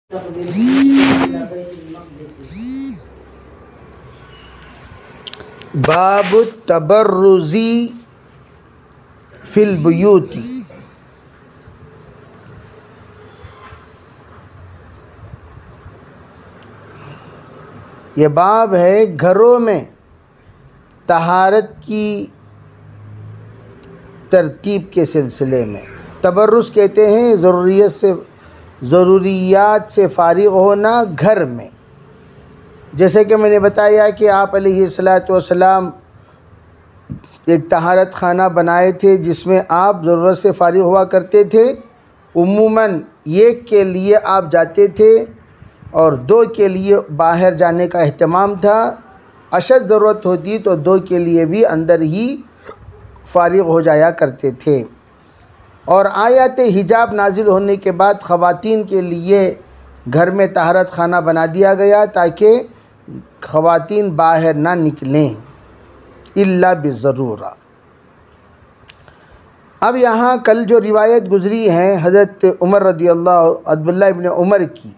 باب التبرزی فی البیوت۔ یہ باب ہے گھروں میں طہارت کی ترتیب کے سلسلے میں۔ تبرز کہتے ہیں ضروریات سے فارغ ہونا گھر میں۔ جیسے کہ میں نے بتایا کہ آپ علیہ الصلاۃ والسلام ایک طہارت خانہ بنائے تھے جس میں آپ ضرورت سے فارغ ہوا کرتے تھے۔ عموماً ایک کے لیے آپ جاتے تھے اور دو کے لیے باہر جانے کا اہتمام تھا۔ اشد ضرورت ہوتی تو دو کے لیے بھی اندر ہی فارغ ہو جایا کرتے تھے۔ اور آیات حجاب نازل ہونے کے بعد خواتین کے لیے گھر میں طہارت خانہ بنا دیا گیا تاکہ خواتین باہر نہ نکلیں الا بالضرورہ۔ اب یہاں کل جو روایت گزری ہے حضرت عمر رضی اللہ عبداللہ ابن عمر کی،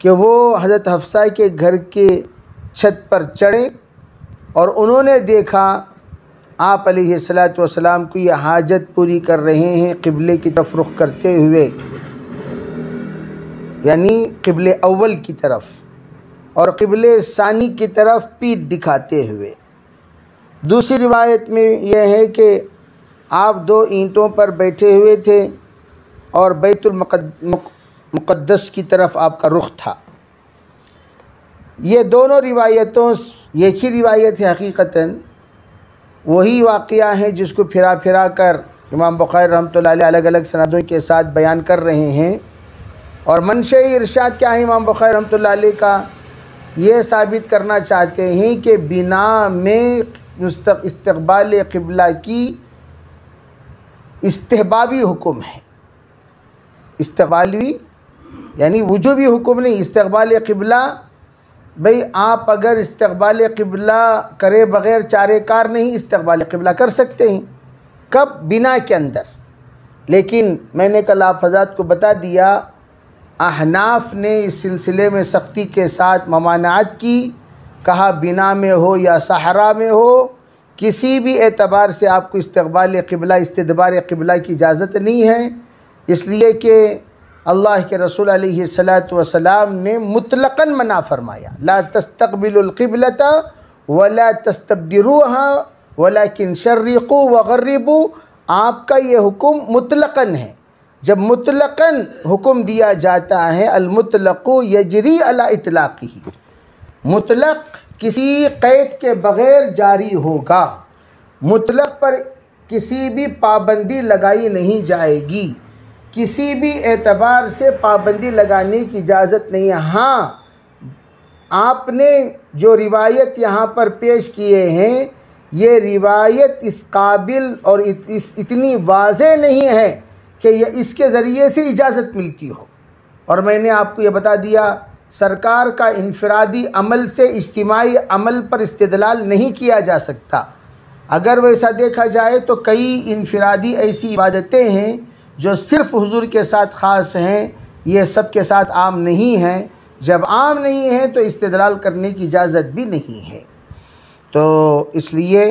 کہ وہ حضرت حفصہ کے گھر کے چھت پر چڑھے اور انہوں نے دیکھا آپ علیہ الصلاۃ والسلام کو یہ حاجت پوری کر رہے ہیں قبلے کی طرف رخ کرتے ہوئے، یعنی قبلے اول کی طرف اور قبلے ثانی کی طرف پیٹھ دکھاتے ہوئے۔ دوسری روایت میں یہ ہے کہ آپ دو اینٹوں پر بیٹھے ہوئے تھے اور بیت المقدس کی طرف آپ کا رخ تھا۔ یہ دونوں روایتوں ایک ہی روایت ہے، حقیقتاً وہی واقعہ ہے جس کو پھرا پھرا کر امام بخاری رحمۃ اللہ علیہ الگ الگ سندوں کے ساتھ بیان کر رہے ہیں۔ اور منشأ ارشاد کیا ہے امام بخاری رحمۃ اللہ علیہ کا؟ یہ ثابت کرنا چاہتے ہیں کہ بنا میں استقبال قبلہ کی استحبابی حکم ہے۔ استقبالی یعنی وجوبی حکم نہیں، استقبال قبلہ۔ بھئی آپ اگر استقبال قبلہ کرے بغیر چارے کار نہیں استقبال قبلہ کر سکتے ہیں، کب؟ بنا کے اندر۔ لیکن میں نے کل آپ حضرات کو بتا دیا احناف نے اس سلسلے میں سختی کے ساتھ ممانعت کی، کہا بنا میں ہو یا صحرا میں ہو کسی بھی اعتبار سے آپ کو استقبال قبلہ استدبار قبلہ کی اجازت نہیں ہے، اس لیے کہ اللہ کے رسول علیہ الصلاۃ والسلام نے مطلقاً منع فرمایا، لا تستقبلوا القبلۃ ولا تستدبروها ولكن شرقوا وغربوا۔ آپ کا یہ حکم مطلقاً ہے۔ جب مطلقاً حکم دیا جاتا ہے المطلق یجری علی اطلاقہ، مطلق کسی قید کے بغیر جاری ہوگا، مطلق پر کسی بھی پابندی لگائی نہیں جائے گی، کسی بھی اعتبار سے پابندی لگانے کی اجازت نہیں ہے۔ ہاں آپ نے جو روایت یہاں پر پیش کیے ہیں یہ روایت اس قابل اور اتنی واضح نہیں ہے کہ یہ اس کے ذریعے سے اجازت ملتی ہو۔ اور میں نے آپ کو یہ بتا دیا سرکار کا انفرادی عمل سے اجتماعی عمل پر استدلال نہیں کیا جا سکتا۔ اگر ویسا دیکھا جائے تو کئی انفرادی ایسی عبادتیں ہیں جو صرف حضور کے ساتھ خاص ہیں، یہ سب کے ساتھ عام نہیں ہیں۔ جب عام نہیں ہیں تو استدلال کرنے کی اجازت بھی نہیں ہے، تو اس لیے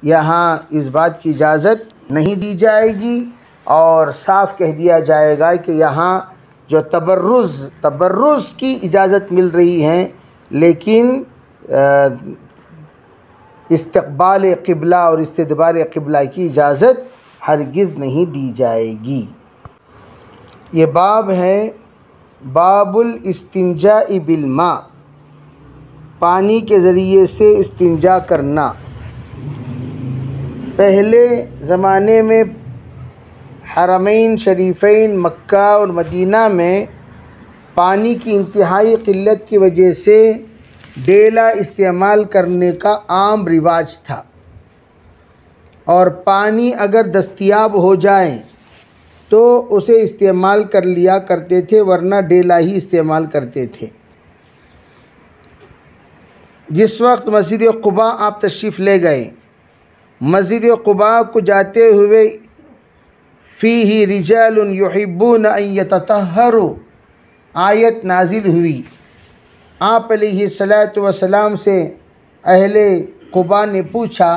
یہاں اس بات کی اجازت نہیں دی جائے گی اور صاف کہہ دیا جائے گا کہ یہاں جو تبرز کی اجازت مل رہی ہے، لیکن استقبال قبلہ اور استدبار قبلہ کی اجازت ہرگز نہیں دی جائے گی۔ یہ باب ہے باب الاستنجاء بالماء، پانی کے ذریعے سے استنجا کرنا۔ پہلے زمانے میں حرمین شریفین مکہ اور مدینہ میں پانی کی انتہائی قلت کی وجہ سے ڈیلا استعمال کرنے کا عام رواج تھا، اور پانی اگر دستیاب ہو جائے تو اسے استعمال کر لیا کرتے تھے، ورنہ ڈیلا ہی استعمال کرتے تھے۔ جس وقت مسجد قباء آپ تشریف لے گئے، مسجد قباء کو جاتے ہوئے فیہ رجال یحبون ان یتطہروا، آیت نازل ہوئی، آپ علیہ الصلاۃ والسلام سے اہل قباء نے پوچھا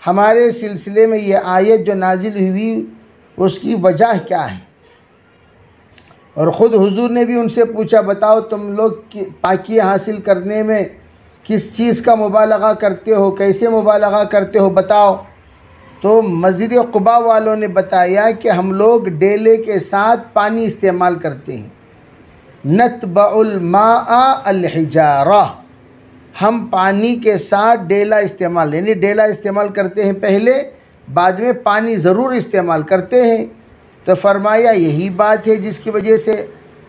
ہمارے سلسلے میں یہ آیت جو نازل ہوئی اس کی وجہ کیا ہے؟ اور خود حضور نے بھی ان سے پوچھا بتاؤ تم لوگ پاکی حاصل کرنے میں کس چیز کا مبالغہ کرتے ہو، کیسے مبالغہ کرتے ہو بتاؤ؟ تو مسجد قباء والوں نے بتایا کہ ہم لوگ ڈیلے کے ساتھ پانی استعمال کرتے ہیں، نتبع الماء الحجارہ، ہم پانی کے ساتھ ڈیلا استعمال، یعنی ڈیلا استعمال کرتے ہیں پہلے، بعد میں پانی ضرور استعمال کرتے ہیں۔ تو فرمایا یہی بات ہے جس کی وجہ سے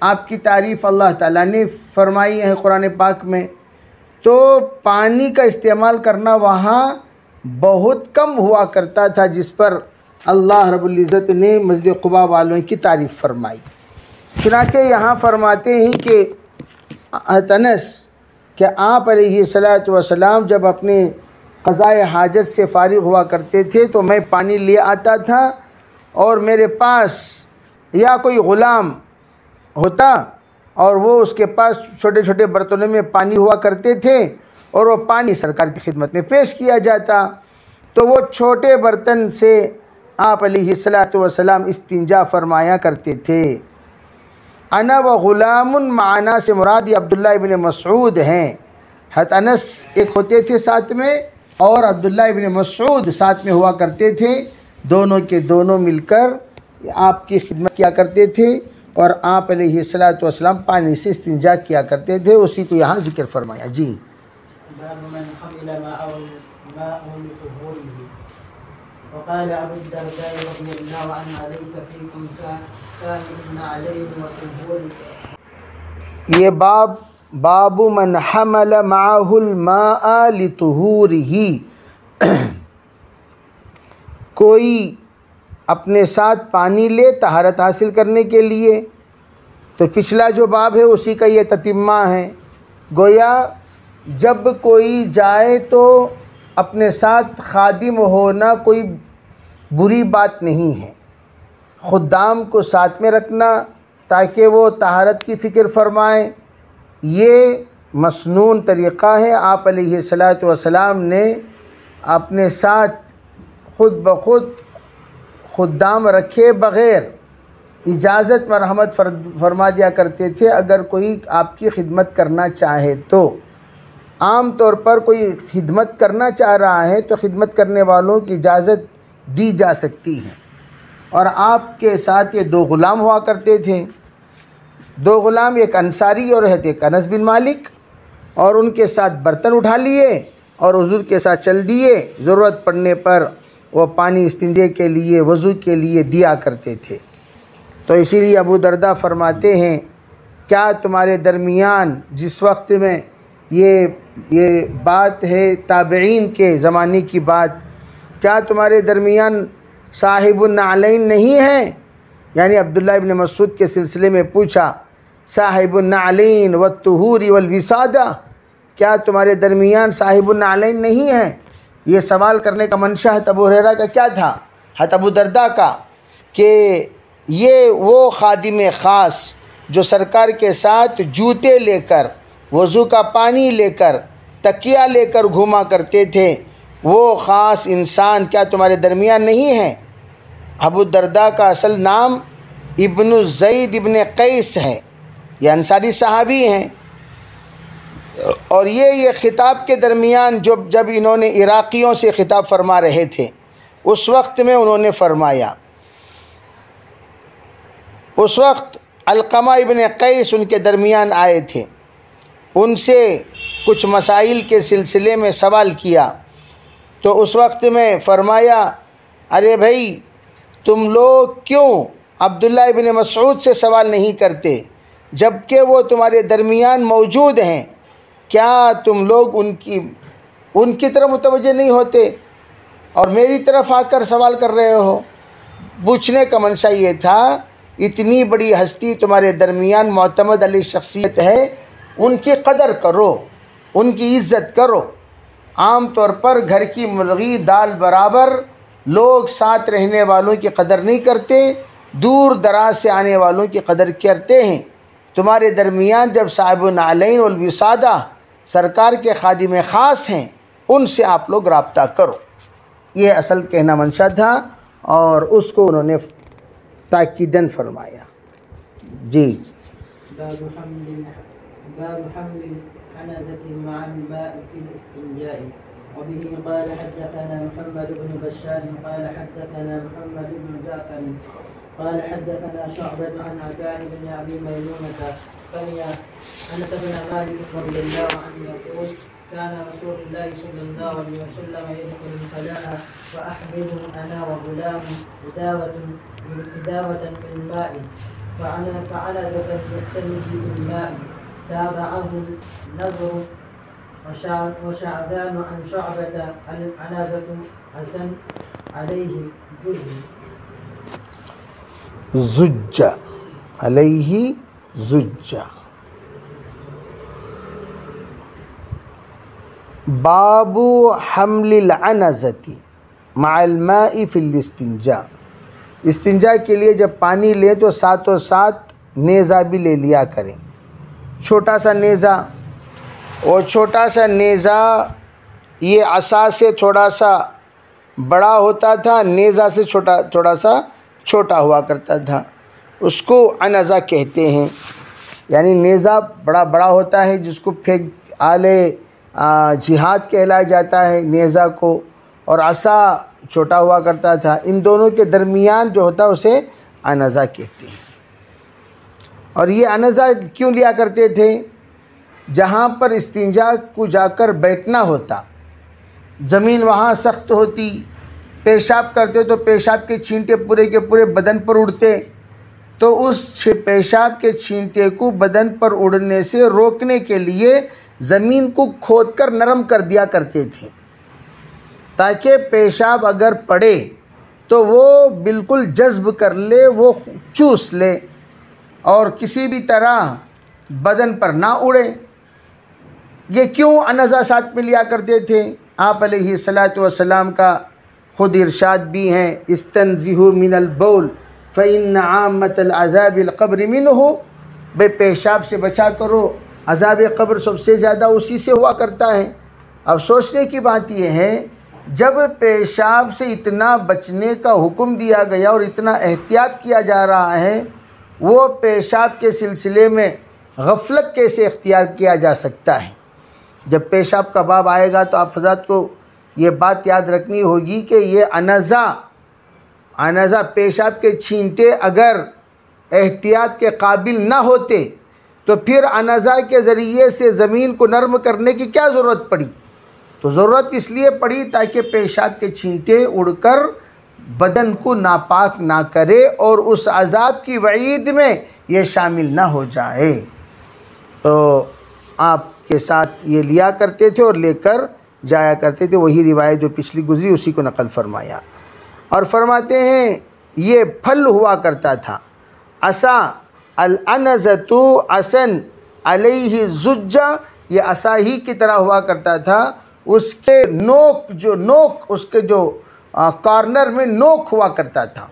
آپ کی تعریف اللہ تعالیٰ نے فرمائی ہے قرآن پاک میں۔ تو پانی کا استعمال کرنا وہاں بہت کم ہوا کرتا تھا، جس پر اللہ رب العزت نے مسجد قباء والوں کی تعریف فرمائی۔ چنانچہ یہاں فرماتے ہیں کہ انس کہ آپ علیہ الصلاۃ والسلام جب اپنے قضائے حاجت سے فارغ ہوا کرتے تھے تو میں پانی لے آتا تھا، اور میرے پاس یا کوئی غلام ہوتا اور وہ اس کے پاس چھوٹے چھوٹے برتنوں میں پانی ہوا کرتے تھے، اور وہ پانی سرکار کی خدمت میں پیش کیا جاتا، تو وہ چھوٹے برتن سے آپ علیہ الصلاۃ والسلام استنجا فرمایا کرتے تھے۔ انا و غلام معنا سے مراد عبداللہ ابن مسعود ہیں۔ حضرت انس ایک ہوتے تھے ساتھ میں، اور عبداللہ ابن مسعود ساتھ میں ہوا کرتے تھے، دونوں کے دونوں مل کر آپ کی خدمت کیا کرتے تھے، اور آپ علیہ الصلاۃ والسلام پانی سے استنجا کیا کرتے تھے، اسی کو یہاں ذکر فرمایا۔ جی باب من حمل ماءه لطهوره. وقال ابو الدرداء رضي الله عنه ليس فيكم كامل عليه وطهور. یہ باب من حمل معه الماء لطهوره، کوئی اپنے ساتھ پانی لے طہارت حاصل کرنے کے لیے۔ تو پچھلا جو باب ہے اسی کا یہ تتمہ ہے۔ گویا جب کوئی جائے تو اپنے ساتھ خادم ہونا کوئی بری بات نہیں ہے، خدام کو ساتھ میں رکھنا تاکہ وہ طہارت کی فکر فرمائیں، یہ مسنون طریقہ ہے۔ آپ علیہ الصلاۃ والسلام نے اپنے ساتھ خود بخود خدام رکھے بغیر اجازت مرحمت فرما دیا کرتے تھے اگر کوئی آپ کی خدمت کرنا چاہے تو۔ عام طور پر کوئی خدمت کرنا چاہ رہا ہے تو خدمت کرنے والوں کی اجازت دی جا سکتی ہے۔ اور آپ کے ساتھ یہ دو غلام ہوا کرتے تھے، دو غلام، ایک انصاری اور ایک انس بن مالک، اور ان کے ساتھ برتن اٹھا لیے اور حضور کے ساتھ چل دیے، ضرورت پڑنے پر وہ پانی استنجے کے لیے وضو کے لیے دیا کرتے تھے۔ تو اسی لیے ابو درداء فرماتے ہیں کیا تمہارے درمیان، جس وقت میں یہ بات ہے تابعین کے زمانے کی بات، کیا تمہارے درمیان صاحب النعلین نہیں ہیں؟ یعنی عبداللہ ابن مسعود کے سلسلے میں پوچھا صاحب النعلین والطہور والوسادہ، کیا تمہارے درمیان صاحب النعلین نہیں ہیں؟ یہ سوال کرنے کا منشا حضرت ابو ہریرہ کا کیا تھا؟ حضرت ابو درداء کا، کہ یہ وہ خادم خاص جو سرکار کے ساتھ جوتے لے کر، وضو کا پانی لے کر، تکیہ لے کر گھوما کرتے تھے، وہ خاص انسان کیا تمہارے درمیان نہیں ہیں؟ ابو درداء کا اصل نام ابن زید ابن قیس ہے، یہ انصاری صحابی ہیں، اور یہ خطاب کے درمیان جب انہوں نے عراقیوں سے خطاب فرما رہے تھے اس وقت میں انہوں نے فرمایا، اس وقت علقمہ ابن قیس ان کے درمیان آئے تھے، ان سے کچھ مسائل کے سلسلے میں سوال کیا، تو اس وقت میں فرمایا ارے بھائی تم لوگ کیوں عبداللہ ابن مسعود سے سوال نہیں کرتے جبکہ وہ تمہارے درمیان موجود ہیں؟ کیا تم لوگ ان کی طرف متوجہ نہیں ہوتے اور میری طرف آ کر سوال کر رہے ہو؟ پوچھنے کا منشا یہ تھا اتنی بڑی ہستی تمہارے درمیان معتمد علی شخصیت ہے، ان کی قدر کرو، ان کی عزت کرو۔ عام طور پر گھر کی مرغی دال برابر لوگ ساتھ رہنے والوں کی قدر نہیں کرتے، دور دراز سے آنے والوں کی قدر کرتے ہیں۔ تمہارے درمیان جب صاحب النعلین والوسادہ سرکار کے خادم خاص ہیں ان سے آپ لوگ رابطہ کرو. یہ اصل کہنا منشا تھا اور اس کو انہوں نے تاکیداً فرمایا. جی باب حمل العنزة مع الماء في الاستنجاء. وبه قال حدثنا محمد بن بشار قال حدثنا محمد بن جعفر قال حدثنا شعبة عن عتاء بن أبي ميمونة سمع أنس بن مالك رضي الله عنه يقول كان رسول الله صلى الله عليه وسلم يدخل الخلاء فأحمله أنا وغلام إداوة من ماء فعنزة يستنجي بالماء تابعه النضر وشعبان عن شعبة العنزة حسن عليه زج علیہ زج. باب حمل العنزة مع الماء فی الاستنجاء. استنجا کے لیے جب پانی لیں تو ساتھ نیزہ بھی لے لیا کریں. چھوٹا سا نیزہ، اور چھوٹا سا نیزہ یہ عصا سے تھوڑا سا بڑا ہوتا تھا، نیزہ سے تھوڑا سا چھوٹا ہوا کرتا تھا. اس کو عنزہ کہتے ہیں. یعنی نیزہ بڑا ہوتا ہے جس کو پھینک آلے جہاد کہلایا جاتا ہے نیزہ کو، اور عصا چھوٹا ہوا کرتا تھا. ان دونوں کے درمیان جو ہوتا ہے اسے عنزہ کہتے ہیں. اور یہ عنزہ کیوں لیا کرتے تھے؟ جہاں پر استنجا کو جا کر بیٹھنا ہوتا، زمین وہاں سخت ہوتی، پیشاب کرتے تو پیشاب کے چھینٹے پورے کے پورے بدن پر اڑتے، تو اس پیشاب کے چھینٹے کو بدن پر اڑنے سے روکنے کے لیے زمین کو کھود کر نرم کر دیا کرتے تھے، تاکہ پیشاب اگر پڑے تو وہ بالکل جذب کر لے، وہ چوس لے اور کسی بھی طرح بدن پر نہ اڑے. یہ کیوں عنزہ ساتھ میں لیا کرتے تھے؟ آپ علیہ الصلاۃ والسلام کا خود ارشاد بھی ہیں، استنزہوا من البول فإن عامة العذاب القبر منه. بے پیشاب سے بچا کرو، عذاب قبر سب سے زیادہ اسی سے ہوا کرتا ہے. اب سوچنے کی بات یہ ہے، جب پیشاب سے اتنا بچنے کا حکم دیا گیا اور اتنا احتیاط کیا جا رہا ہے، وہ پیشاب کے سلسلے میں غفلت کیسے اختیار کیا جا سکتا ہے؟ جب پیشاب کا باب آئے گا تو آپ حضرات کو یہ بات یاد رکھنی ہوگی کہ یہ عنزہ پیشاب کے چھینٹے اگر احتیاط کے قابل نہ ہوتے تو پھر عنزہ کے ذریعے سے زمین کو نرم کرنے کی کیا ضرورت پڑی؟ تو ضرورت اس لیے پڑی تاکہ پیشاب کے چھینٹے اڑ کر بدن کو ناپاک نہ کرے اور اس عذاب کی وعید میں یہ شامل نہ ہو جائے. تو آپ کے ساتھ یہ لیا کرتے تھے اور لے کر جایا کرتے تھے. وہی روایت جو پچھلی گزری اسی کو نقل فرمایا. اور فرماتے ہیں یہ پھل ہوا کرتا تھا. عصا العنزۃ عصا علیہ زجہ، یہ عصا ہی کی طرح ہوا کرتا تھا. اس کے نوک اس کے جو کارنر میں نوک ہوا کرتا تھا.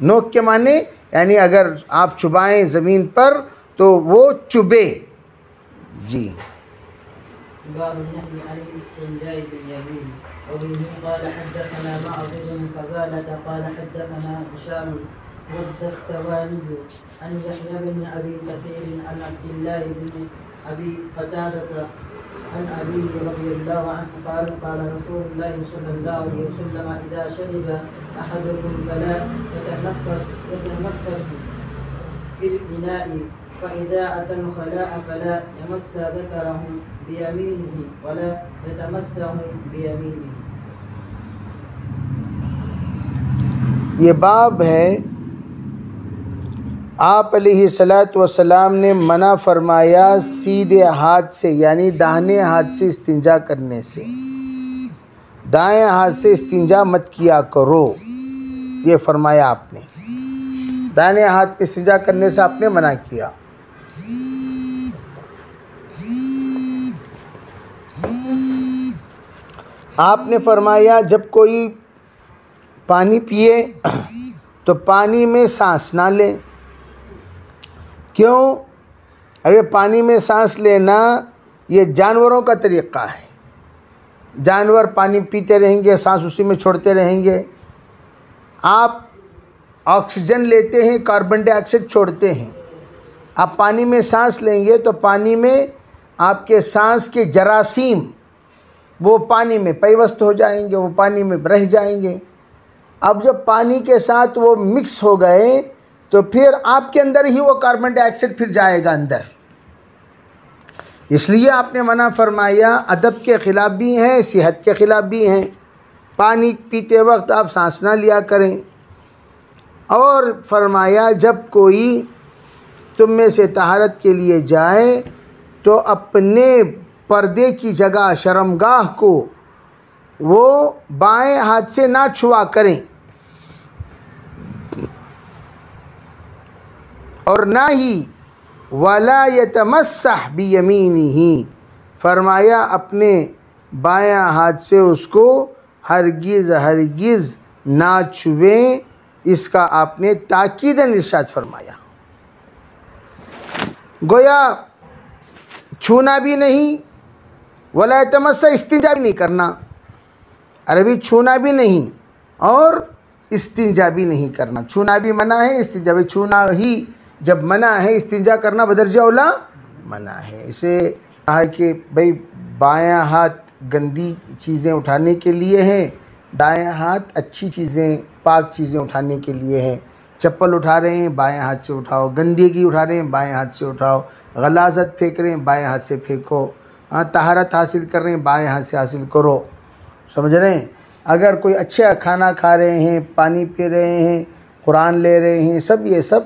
نوک کے معنی یعنی اگر آپ چبائیں زمین پر تو وہ چبے. جی باب النهي عن الاستنجاء باليمين. وبه قال حدثنا معاذ بن فضالة قال حدثنا هشام والدستواني عن يحيى بن ابي كثير عن عبد الله بن ابي قتادة عن ابي رضي الله عنه قال قال رسول الله صلى الله عليه وسلم اذا شرب احدكم فلا يتنفس في الاناء فإذا أتى الخلاء فلا يمس ذكره بيمينه ولا يتمسه بيمينه. یہ باب ہے، آپ علیہ الصلاۃ والسلام نے منع فرمایا سیدھے ہاتھ سے یعنی داہنے ہاتھ سے استنجا کرنے سے. دائیں ہاتھ سے استنجا مت کیا کرو، یہ فرمایا آپ نے. دائیں ہاتھ پہ استنجا کرنے سے آپ نے منع کیا. آپ نے فرمایا جب کوئی پانی پیے تو پانی میں سانس نہ لے. کیوں؟ اب یہ پانی میں سانس لینا یہ جانوروں کا طریقہ ہے. جانور پانی پیتے رہیں گے، سانس اسی میں چھوڑتے رہیں گے. آپ آکسیجن لیتے ہیں، کاربن ڈائی آکسائڈ چھوڑتے ہیں. آپ پانی میں سانس لیں گے تو پانی میں آپ کے سانس کے جراثیم وہ پانی میں پیوست ہو جائیں گے، وہ پانی میں رہ جائیں گے. اب جب پانی کے ساتھ وہ مکس ہو گئے تو پھر آپ کے اندر ہی وہ کاربن ڈائی آکسائڈ پھر جائے گا اندر. اس لیے آپ نے منع فرمایا، ادب کے خلاف بھی ہیں، صحت کے خلاف بھی ہیں. پانی پیتے وقت آپ سانس نہ لیا کریں. اور فرمایا جب کوئی تم میں سے طہارت کے لیے جائے تو اپنے پردے کی جگہ شرمگاہ کو وہ بائیں ہاتھ سے نہ چھوا کریں اور نہ ہی وَلَا يَتَمَسَّحْ بِيَمِينِهِ، فرمایا اپنے بایاں ہاتھ سے اس کو ہرگز نہ چھویں. اس کا آپ نے تاکیداً ارشاد فرمایا. گویا چھونا بھی نہیں، ولا يتمسح، استنجا بھی نہیں کرنا. عربی چھونا بھی نہیں اور استنجا بھی نہیں کرنا. چھونا بھی منع ہے، استنجا بھی. چھونا ہی جب منع ہے، استنجا کرنا بدرجہ اولا منع ہے. اسے کہا کہ بھئی بایاں ہاتھ گندی چیزیں اٹھانے کے لیے ہے، دائیں ہاتھ اچھی چیزیں پاک چیزیں اٹھانے کے لیے ہے. چپل اٹھا رہے ہیں بائیں ہاتھ سے اٹھاؤ، گندگی اٹھا رہے ہیں بائیں ہاتھ سے اٹھاؤ، غلاظت پھینک رہے ہیں بائیں ہاتھ سے پھینکو، طہارت حاصل کر رہے ہیں بائیں ہاتھ سے حاصل کرو. سمجھ رہے ہیں؟ اگر کوئی اچھا کھانا کھا رہے ہیں، پانی پی رہے ہیں، قرآن لے رہے ہیں، سب یہ سب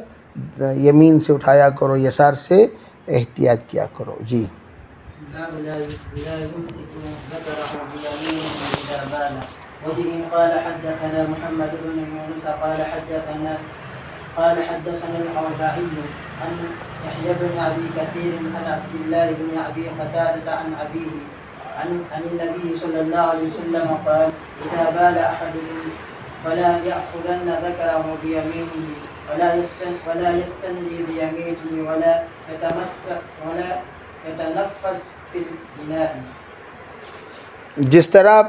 یمین سے اٹھایا کرو، یسار سے احتیاط کیا کرو. جی باب لا يمسك ذكره بيمينه إذا بال. وبه قال حدثنا محمد بن يونس قال حدثنا الأوزاعي عن يحيى بن أبي كثير عن عبد الله بن أبي قتادة عن أبيه عن النبي صلى الله عليه وسلم قال إذا بال أحدكم فلا يأخذن ذكره بيمينه ولا يستنجي بيمينه ولا يتنفس في الإناء. جس طرح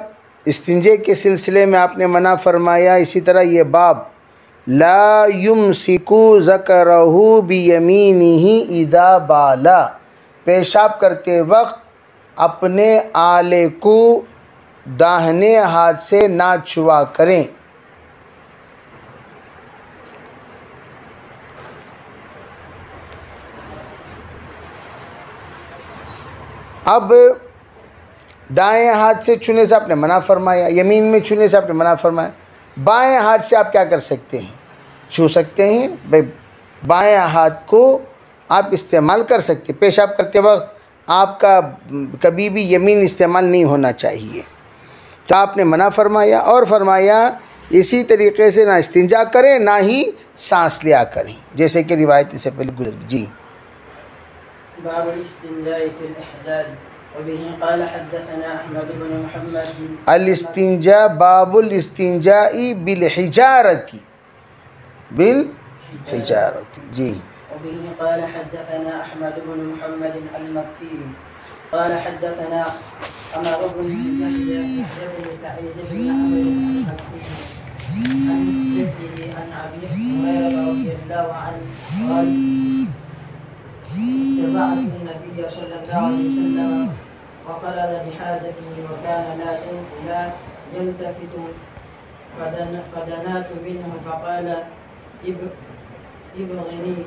استنجے کے سلسلے میں آپ نے منع فرمایا، اسی طرح یہ باب لا یمسکو ذکرہ بیمینہ اذا بالا، پیشاب کرتے وقت اپنے آلے کو داہنے ہاتھ سے نہ چھوا کریں. اب دائیں ہاتھ سے چھونے سے آپ نے منع فرمایا، یمین میں چھونے سے آپ نے منع فرمایا. بائیں ہاتھ سے آپ کیا کر سکتے ہیں؟ چھو سکتے ہیں. بائیں ہاتھ کو آپ استعمال کر سکتے. پیشاب کرتے وقت آپ کا کبھی بھی یمین استعمال نہیں ہونا چاہیے. تو آپ نے منع فرمایا اور فرمایا اسی طریقے سے نہ استنجا کریں نہ ہی سانس لیا کریں، جیسے کہ روایت سے پہلے گزر. جی باب الاستنجاء في الإحداد. وبه قال حدثنا أحمد بن محمد الاستنجاء باب الاستنجاء بالحجارة جی. وبه قال حدثنا أحمد بن محمد المكي قال حدثنا عمر بن يحيى بن سعيد بن عمرو عن جده عن أبي هريرة رضي الله عنه قال اتبعت النبي صلى الله عليه وسلم وخرج بحاجته وكان لا يلتفت فدنات منه فقال ابغني